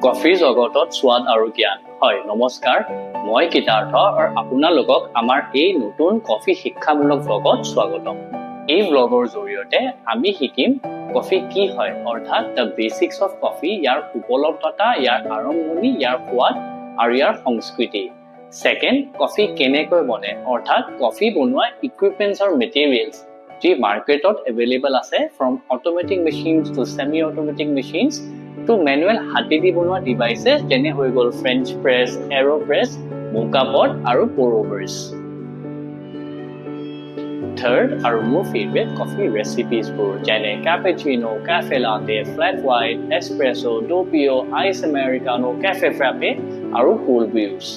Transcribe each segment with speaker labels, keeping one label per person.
Speaker 1: Coffee জগতত স্বাদ আৰু জ্ঞান হয় নমস্কাৰ মই কিতাৰ্থ আৰু আপোনালোকক আমাৰ এই নতুন কফি শিক্ষামূলক ব্লগত স্বাগতম এই ব্লগৰ জৰিয়তে আমি শিকিম কফি কি হয় অৰ্থাৎ দ্য বেসিক্স অফ কফি ইয়াৰ উপলব্ধতা ইয়াৰ আৰম্ভণি ইয়াৰ সোৱাদ আৰু ইয়াৰ সংস্কৃতি সেকেন্ড কফি কেনেকৈ বনে অৰ্থাৎ কফি বনোৱা ইকুইপমেন্টছ আৰু মেটেৰিয়েলছ যি মাৰ্কেটত এভেইলেবল আছে from automatic machines to semi automatic machines to manual হাতেদি বনোৱা ডিভাইসেস যেনে হৈ গল ফ্ৰেঞ্চ প্ৰেছ, এৰোপ্ৰেছ, মোকা পট আৰু pour overs. Third আৰু মোৰ ফেভাৰিট কফি ৰেচিপিজ বোৰ যেনে cappuccino, cafe latte, flat white, espresso, doppio, ice americano, cafe frappe আৰু cold brews.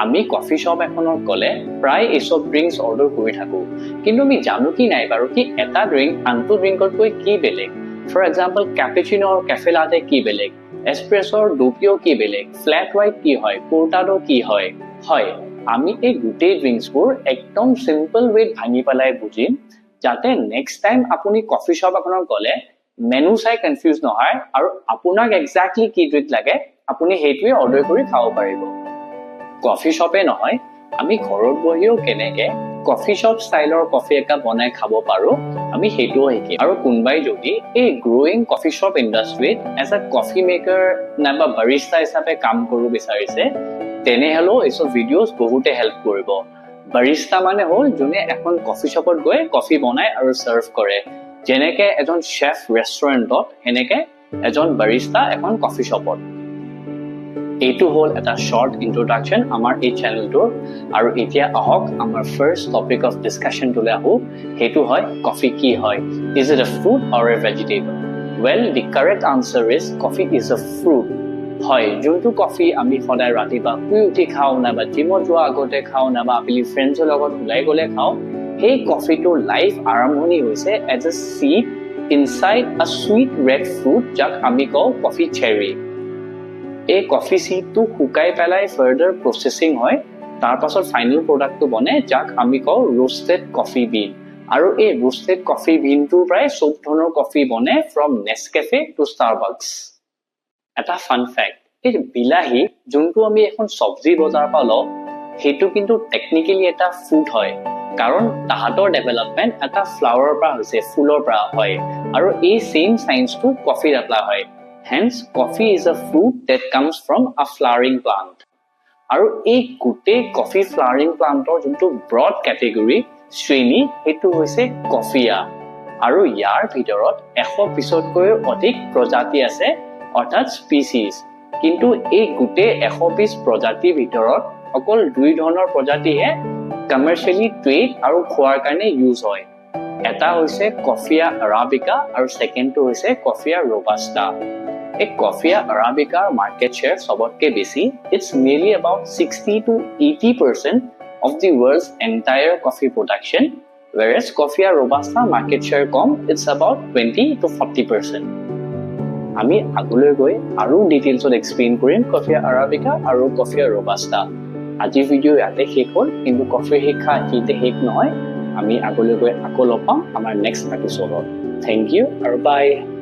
Speaker 1: আমি কফি শপ এখনত গলে প্ৰায় এসব ড্ৰিংকস অৰ্ডাৰ কৰি থাকো কিন্তু আমি জানো কি নাই বাৰু কি এটা ড্ৰিংক আনটো ড্ৰিংকতকৈ কি বেলেগ For example, cappuccino or cafe latte ki beleg, espresso or doppio ki beleg, flat white ki hoy, cortado ki hoy. Hoy, ami ei gutei drinks bur ekdom simple way bhangi palai bujim jate next time apuni coffee shop akonot gole menu sai confuse nohoy aru apunak exactly ki drink lage apuni heitue order kori khao paribo. Coffee shop e nohoy আমি ঘৰত বহিও কেনেকে coffee shop ষ্টাইলৰ coffee একাপ বনাই খাব পাৰো আমি হেটো শিকিম আৰু কোনবাই যদি এই গ্ৰোইং কফি শপ ইন্ডাষ্ট্ৰীত এজ আ কফি মেকাৰ নাইবা বাৰিষ্টা হিচাপে কাম কৰিব বিচাৰিছে তেনেহলে এইসব ভিডিঅ'ছ বহুতে হেল্প কৰিব বাৰিষ্টা মানে হ'ল যোনে এখন কফি শপত গৈ কফি বনায় আৰু সাৰ্ভ কৰে যেনেকে এজন শেফ ৰেষ্টুৰেণ্টত হেনেকে এজন বাৰিষ্টা এখন কফি শপত এইটো হল এটা শৰ্ট ইন্ট্ৰোডাকশন আমাৰ এই চেনেলটোৰ আৰু এতিয়া আহক আমাৰ ফাৰ্স্ট টপিক অফ ডিসকাশন টুলে আহো হেতু হয় কফি কি হয় is it a fruit or a vegetable well the correct answer is coffee is a fruit হয় যোনটো কফি আমি সদায় ৰাতিপুৱা শুই উঠি খাওঁ নাইবা জিমত যোৱা আগতে খাওঁ নাইবা আপুনি ফ্ৰেণ্ডছৰ লগত ওলাই গলে খাওঁ সেই কফিটোৰ লাইফ আৰম্ভণি হৈছে as a seed inside a sweet red fruit যাক আমি কওঁ কফি চেৰী এই কফি সিডটো শুকাই পেলাই ফাৰ্দাৰ প্ৰসেসিং হয় তাৰ পাছত ফাইনাল প্ৰডাক্টটো বনে যাক আমি কওঁ ৰোস্টেড কফি বিন আৰু এই ৰোস্টেড কফি বিনটো প্ৰায় সব ধৰণৰ কফি বনে ফ্ৰম নেসকেফে টু ষ্টাৰবাকছ এটা ফান ফ্যাক্ট এই বিলাহী যোনটো আমি এখন সবজি বজাৰ পৰা লওঁ হেতু কিন্তু টেকনিক্যালি এটা ফ্ৰুট হয় কাৰণ তাহাতৰ ডেভেলপমেন্ট এটা ফ্লাৱাৰৰ পৰা হৈছে ফুলৰ পৰা হয় আৰু এই সেম সায়েন্সটো কফিত এপ্লাই হয় Hence, coffee is a fruit that comes from a flowering plant. আৰু এই গোটেই কফি ফ্লাৱাৰিং প্লান্টৰ যোনটো ব্ৰড ক্যাটেগৰী শ্ৰেণী হেতু হৈছে কফিয়া আৰু ইয়াৰ ভিতৰত 120তকৈ অধিক প্ৰজাতি আছে অৰ্থাৎ স্পিচিজ কিন্তু এই গোটেই 120 প্ৰজাতিৰ ভিতৰত অকল দুই ধৰণৰ প্ৰজাতিহে কমাৰ্চিয়ালি ট্ৰেড আৰু খোৱাৰ কাৰণে ইউজ হয় এটা হৈছে কফিয়া আৰাবিকা আৰু সেকেন্ডটো হৈছে Coffea ৰবাস্টা A Coffea Arabica market share sobotke besi. It's nearly about 60 to 80% of the world's entire coffee production, whereas Coffea Robusta market share kom it's about 20 to 40%. Ami aguloi goi aru details ot explain korim Coffea Arabica aru Coffea Robusta. Aji video yate hek hol kintu coffee hekha hite hek nohoy. Ami aguloi goi akol opam amar next episode. Thank you or bye.